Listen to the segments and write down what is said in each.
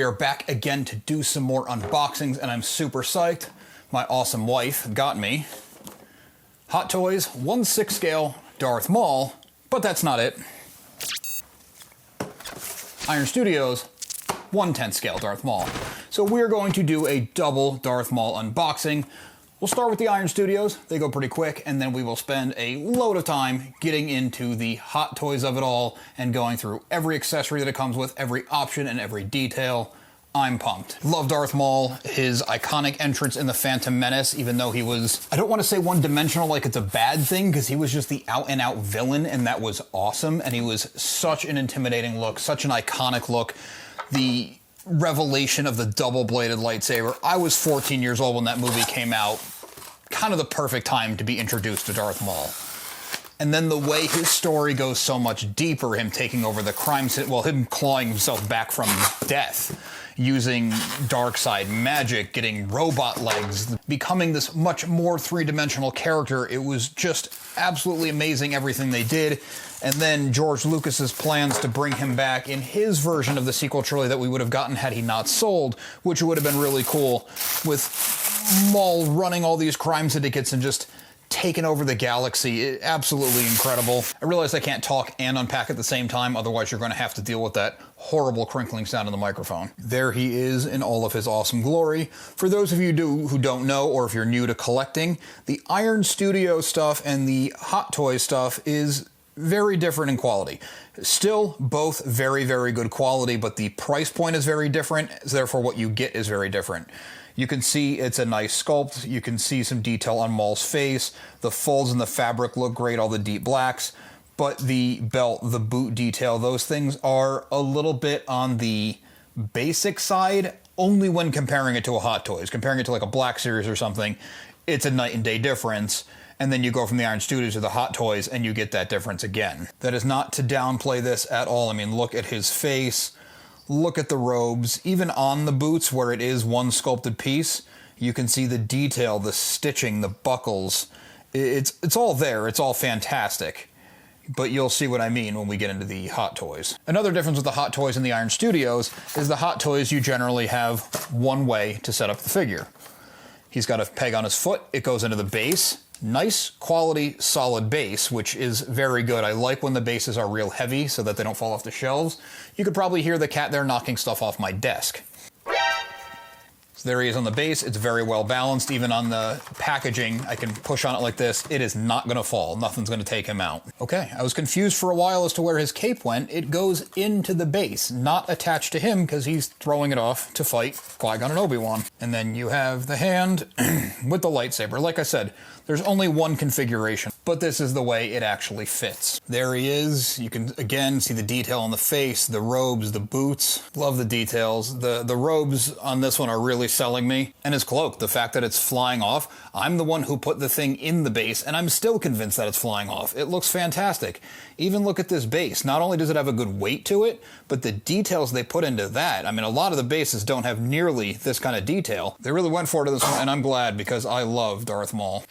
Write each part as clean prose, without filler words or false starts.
we are back again to do some more unboxings, and I'm super psyched. My awesome wife got me Hot Toys 1/6 scale Darth Maul, but that's not it. Iron Studios 1/10 scale Darth Maul. So we're going to do a double Darth Maul unboxing. We'll start with the Iron Studios. They go pretty quick, and then we will spend a load of time getting into the Hot Toys of it all and going through every accessory that it comes with, every option and every detail. I'm pumped. Love Darth Maul, his iconic entrance in the Phantom Menace, even though he was, I don't want to say one-dimensional like it's a bad thing, because he was just the out-and-out villain, and that was awesome, and he was such an intimidating look, such an iconic look. The revelation of the double-bladed lightsaber. I was 14 years old when that movie came out. Kind of the perfect time to be introduced to Darth Maul. And then the way his story goes so much deeper, him taking over the crime scene, well, him clawing himself back from death, using dark side magic, getting robot legs, becoming this much more three-dimensional character. It was just absolutely amazing everything they did. And then George Lucas's plans to bring him back in his version of the sequel trilogy that we would have gotten had he not sold, which would have been really cool, with Maul running all these crime syndicates and just taking over the galaxy. Absolutely incredible. I realize I can't talk and unpack at the same time, otherwise you're going to have to deal with that horrible crinkling sound in the microphone. There he is in all of his awesome glory. For those of you who don't know, or if you're new to collecting, the Iron Studio stuff and the Hot Toys stuff is very different in quality. Still both very, very good quality, but the price point is very different, so therefore what you get is very different. You can see it's a nice sculpt, you can see some detail on Maul's face, the folds in the fabric look great, all the deep blacks, but the belt, the boot detail, those things are a little bit on the basic side, only when comparing it to a Hot Toys. Comparing it to like a Black Series or something, it's a night and day difference. And then you go from the Iron Studios to the Hot Toys and you get that difference again. That is not to downplay this at all. I mean, look at his face, look at the robes, even on the boots where it is one sculpted piece, you can see the detail, the stitching, the buckles. It's all there, it's all fantastic. But you'll see what I mean when we get into the Hot Toys. Another difference with the Hot Toys and the Iron Studios is the Hot Toys you generally have one way to set up the figure. He's got a peg on his foot, it goes into the base. Nice quality solid base, which is very good. I like when the bases are real heavy so that they don't fall off the shelves. You could probably hear the cat there knocking stuff off my desk. So there he is on the base. It's very well balanced. Even on the packaging, I can push on it like this. It is not going to fall. Nothing's going to take him out. Okay, I was confused for a while as to where his cape went. It goes into the base, not attached to him because he's throwing it off to fight Qui-Gon and Obi-Wan. And then you have the hand with the lightsaber. Like I said, there's only one configuration, but this is the way it actually fits. There he is. You can, again, see the detail on the face, the robes, the boots. Love the details. The robes on this one are really selling me. And his cloak, the fact that it's flying off. I'm the one who put the thing in the base, and I'm still convinced that it's flying off. It looks fantastic. Even look at this base. Not only does it have a good weight to it, but the details they put into that. I mean, a lot of the bases don't have nearly this kind of detail. They really went for it in this one, and I'm glad because I love Darth Maul.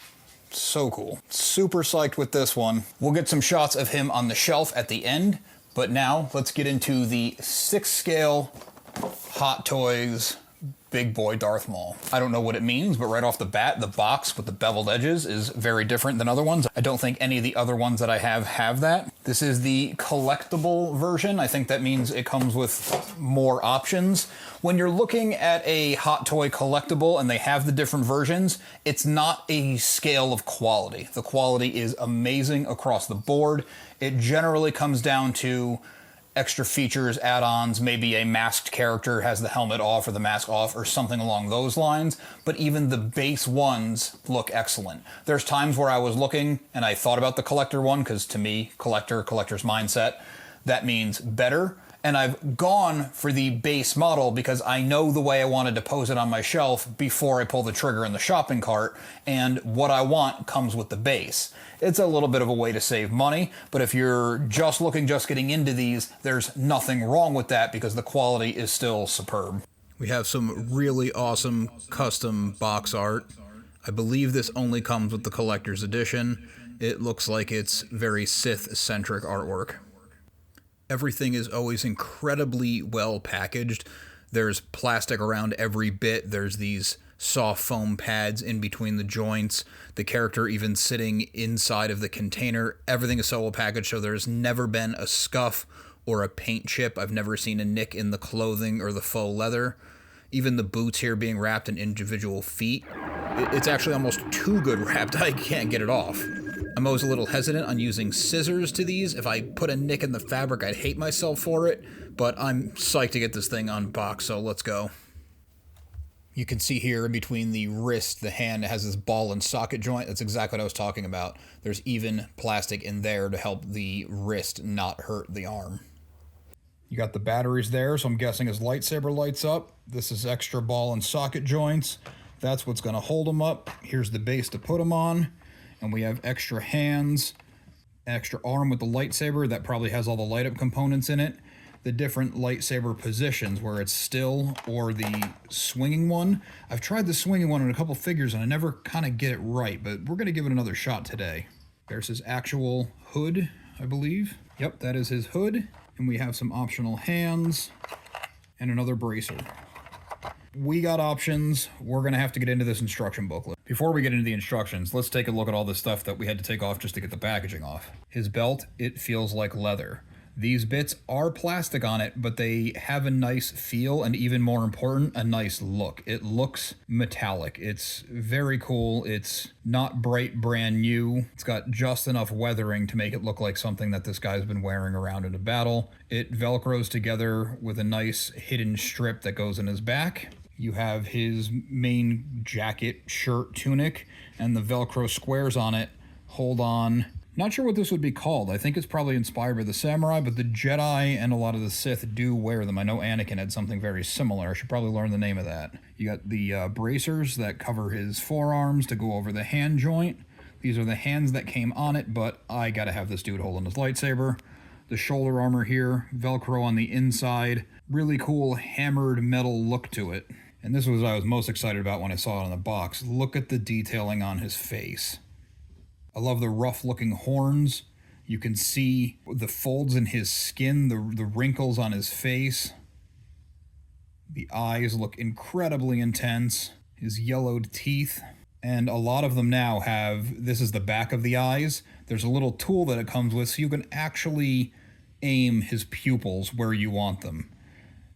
So cool. Super psyched with this one. We'll get some shots of him on the shelf at the end, but now let's get into the 6 scale Hot Toys Big Boy Darth Maul. I don't know what it means, but right off the bat, the box with the beveled edges is very different than other ones. I don't think any of the other ones that I have that. This is the collectible version. I think that means it comes with more options. When you're looking at a Hot Toy collectible and they have the different versions, it's not a scale of quality. The quality is amazing across the board. It generally comes down to extra features, add-ons, maybe a masked character has the helmet off or the mask off or something along those lines, but even the base ones look excellent. There's times where I was looking and I thought about the collector one, because to me, collector's mindset, that means better. And I've gone for the base model because I know the way I want to depose it on my shelf before I pull the trigger in the shopping cart, and what I want comes with the base. It's a little bit of a way to save money, but if you're just getting into these, there's nothing wrong with that because the quality is still superb. We have some really awesome custom box art. I believe this only comes with the collector's edition. It looks like it's very Sith-centric artwork. Everything is always incredibly well packaged. There's plastic around every bit. There's these soft foam pads in between the joints. The character even sitting inside of the container. Everything is solo packaged, so there's never been a scuff or a paint chip. I've never seen a nick in the clothing or the faux leather. Even the boots here being wrapped in individual feet. It's actually almost too good wrapped. I can't get it off. I'm always a little hesitant on using scissors to these. If I put a nick in the fabric, I'd hate myself for it, but I'm psyched to get this thing unboxed, so let's go. You can see here in between the wrist, the hand has this ball and socket joint. That's exactly what I was talking about. There's even plastic in there to help the wrist not hurt the arm. You got the batteries there, so I'm guessing his lightsaber lights up. This is extra ball and socket joints. That's what's going to hold him up. Here's the base to put him on. And we have extra hands, extra arm with the lightsaber that probably has all the light up components in it. The different lightsaber positions where it's still or the swinging one. I've tried the swinging one on a couple figures and I never kind of get it right, but we're going to give it another shot today. There's his actual hood, I believe. Yep, that is his hood. And we have some optional hands and another bracer. We got options. We're going to have to get into this instruction booklet. Before we get into the instructions, let's take a look at all the stuff that we had to take off just to get the packaging off. His belt, it feels like leather. These bits are plastic on it, but they have a nice feel and, even more important, a nice look. It looks metallic. It's very cool. It's not bright brand new. It's got just enough weathering to make it look like something that this guy's been wearing around in a battle. It velcros together with a nice hidden strip that goes in his back. You have his main jacket, shirt, tunic, and the Velcro squares on it hold on. Not sure what this would be called. I think it's probably inspired by the samurai, but the Jedi and a lot of the Sith do wear them. I know Anakin had something very similar. I should probably learn the name of that. You got the bracers that cover his forearms to go over the hand joint. These are the hands that came on it, but I gotta have this dude holding his lightsaber. The shoulder armor here, Velcro on the inside. Really cool hammered metal look to it. And this was what I was most excited about when I saw it on the box. Look at the detailing on his face. I love the rough looking horns. You can see the folds in his skin, the wrinkles on his face. The eyes look incredibly intense. His yellowed teeth. And a lot of them now have, this is the back of the eyes. There's a little tool that it comes with so you can actually aim his pupils where you want them.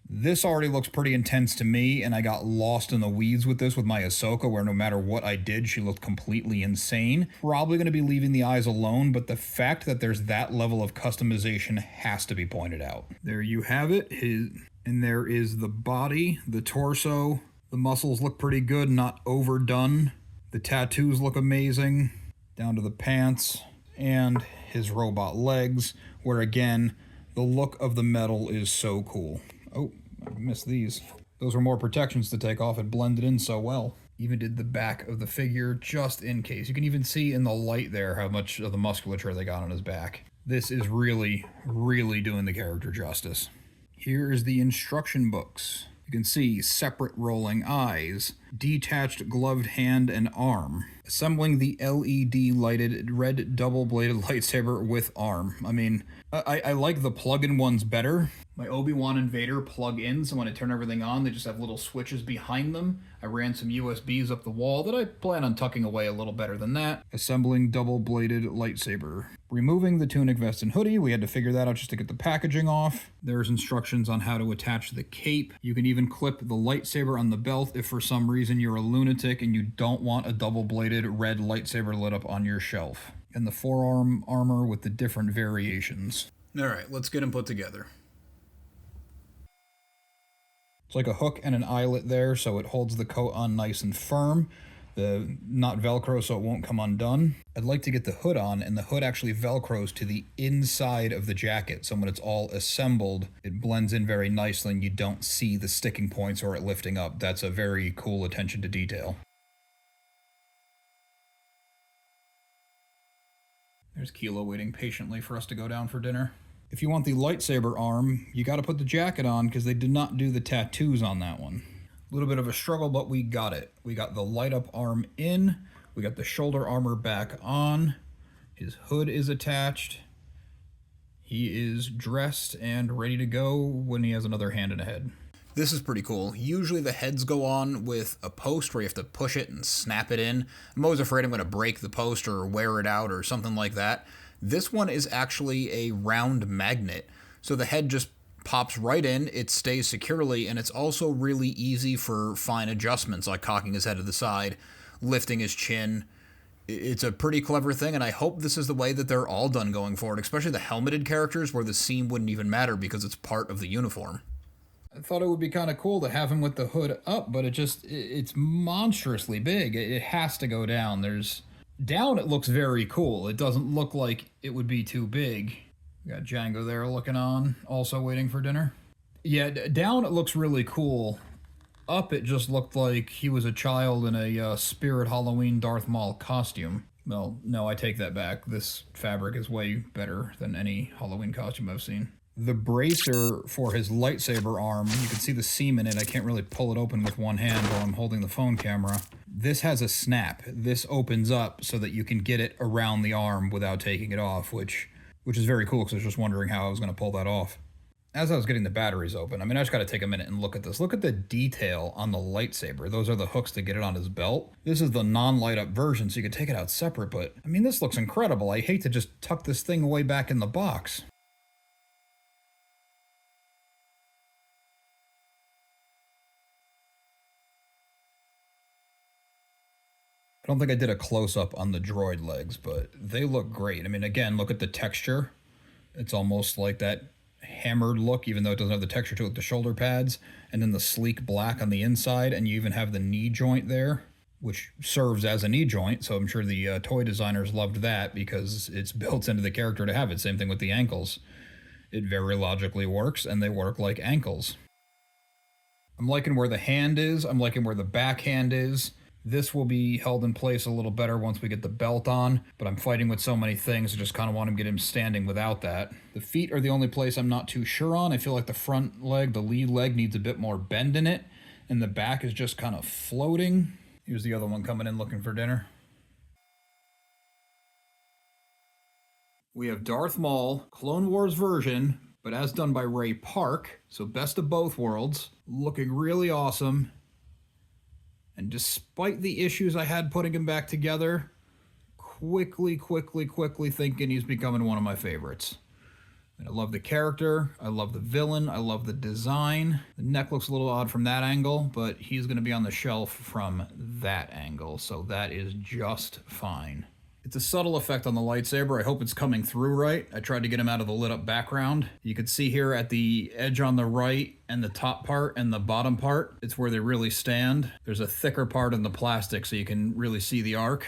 This already looks pretty intense to me, and I got lost in the weeds with this with my Ahsoka, where no matter what I did, she looked completely insane. Probably going to be leaving the eyes alone, but the fact that there's that level of customization has to be pointed out. There you have it. And there is the body, the torso. The muscles look pretty good, not overdone. The tattoos look amazing, down to the pants, and his robot legs, where again, the look of the metal is so cool. Oh, I missed these. Those were more protections to take off. It blended in so well. Even did the back of the figure just in case. You can even see in the light there how much of the musculature they got on his back. This is really, really doing the character justice. Here is the instruction books. You can see separate rolling eyes, detached gloved hand and arm, assembling the LED lighted red double-bladed lightsaber with arm. I mean, I like the plug-in ones better. My Obi-Wan and Vader plug in, so when I turn everything on, they just have little switches behind them. I ran some USBs up the wall that I plan on tucking away a little better than that. Assembling double-bladed lightsaber. Removing the tunic, vest, and hoodie. We had to figure that out just to get the packaging off. There's instructions on how to attach the cape. You can even clip the lightsaber on the belt if for some reason you're a lunatic and you don't want a double-bladed red lightsaber lit up on your shelf. And the forearm armor with the different variations. Alright, let's get them put together. It's like a hook and an eyelet there, so it holds the coat on nice and firm. Not Velcro, so it won't come undone. I'd like to get the hood on, and the hood actually Velcros to the inside of the jacket, so when it's all assembled, it blends in very nicely and you don't see the sticking points or it lifting up. That's a very cool attention to detail. There's Kilo waiting patiently for us to go down for dinner. If you want the lightsaber arm, you got to put the jacket on because they did not do the tattoos on that one. A little bit of a struggle, but we got it. We got the light up arm in. We got the shoulder armor back on. His hood is attached. He is dressed and ready to go when he has another hand and a head. This is pretty cool. Usually the heads go on with a post where you have to push it and snap it in. I'm always afraid I'm going to break the post or wear it out or something like that. This one is actually a round magnet. So the head just pops right in, it stays securely, and it's also really easy for fine adjustments like cocking his head to the side, lifting his chin. It's a pretty clever thing, and I hope this is the way that they're all done going forward, especially the helmeted characters where the seam wouldn't even matter because it's part of the uniform. I thought it would be kind of cool to have him with the hood up, but it's monstrously big. It has to go down. Down it looks very cool. It doesn't look like it would be too big. We got Django there looking on, also waiting for dinner. Yeah, down it looks really cool. Up it just looked like he was a child in a Spirit Halloween Darth Maul costume. Well, no, I take that back. This fabric is way better than any Halloween costume I've seen. The bracer for his lightsaber arm, you can see the seam in it. I can't really pull it open with one hand while I'm holding the phone camera. This has a snap. This opens up so that you can get it around the arm without taking it off, which is very cool because I was just wondering how I was going to pull that off. As I was getting the batteries open, I just got to take a minute and look at this. Look at the detail on the lightsaber. Those are the hooks to get it on his belt. This is the non-light up version, so you could take it out separate, but this looks incredible. I hate to just tuck this thing away back in the box. I don't think I did a close-up on the droid legs, but they look great. Again, look at the texture. It's almost like that hammered look, even though it doesn't have the texture to it with the shoulder pads, and then the sleek black on the inside, and you even have the knee joint there, which serves as a knee joint, so I'm sure the toy designers loved that because it's built into the character to have it. Same thing with the ankles. It very logically works, and they work like ankles. I'm liking where the hand is. I'm liking where the backhand is. This will be held in place a little better once we get the belt on, but I'm fighting with so many things, I just kind of want to get him standing without that. The feet are the only place I'm not too sure on. I feel like the front leg, the lead leg, needs a bit more bend in it, and the back is just kind of floating. Here's the other one coming in looking for dinner. We have Darth Maul, Clone Wars version, but as done by Ray Park, so best of both worlds, looking really awesome. And despite the issues I had putting him back together, quickly thinking he's becoming one of my favorites. I love the character, I love the villain, I love the design. The neck looks a little odd from that angle, but he's going to be on the shelf from that angle, so that is just fine. It's a subtle effect on the lightsaber. I hope it's coming through right. I tried to get him out of the lit up background. You can see here at the edge on the right and the top part and the bottom part, it's where they really stand. There's a thicker part in the plastic so you can really see the arc.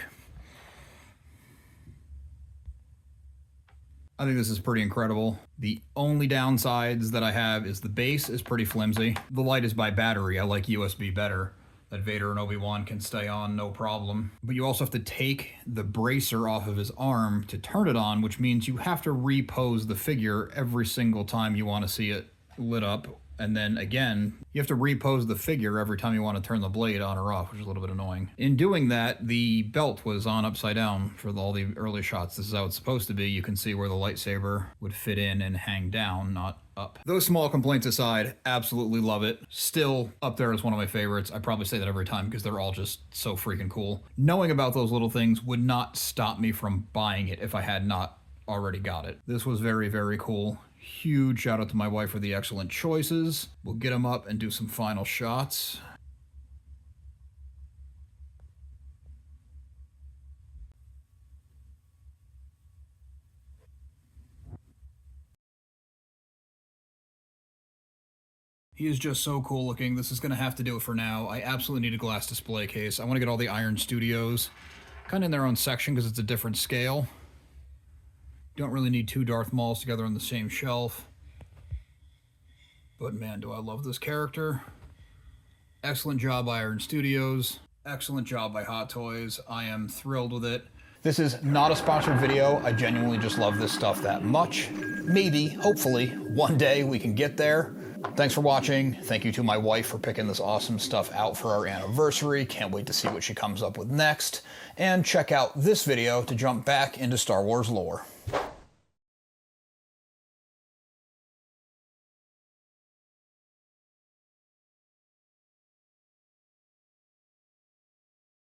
I think this is pretty incredible. The only downsides that I have is the base is pretty flimsy. The light is by battery. I like USB better. That Vader and Obi-Wan can stay on, no problem. But you also have to take the bracer off of his arm to turn it on, which means you have to repose the figure every single time you want to see it lit up. And then again, you have to repose the figure every time you want to turn the blade on or off, which is a little bit annoying. In doing that, the belt was on upside down for all the early shots. This is how it's supposed to be. You can see where the lightsaber would fit in and hang down, not up. Those small complaints aside, absolutely love it. Still up there as one of my favorites. I probably say that every time because they're all just so freaking cool. Knowing about those little things would not stop me from buying it if I had not already got it. This was very cool. Huge shout out to my wife for the excellent choices. We'll get them up and do some final shots. He is just so cool looking. This is going to have to do it for now. I absolutely need a glass display case. I want to get all the Iron Studios kind of in their own section because it's a different scale. Don't really need two Darth Mauls together on the same shelf. But man, do I love this character. Excellent job by Iron Studios. Excellent job by Hot Toys. I am thrilled with it. This is not a sponsored video. I genuinely just love this stuff that much. Maybe, hopefully, one day we can get there. Thanks for watching. Thank you to my wife for picking this awesome stuff out for our anniversary. Can't wait to see what she comes up with next. And check out this video to jump back into Star Wars lore.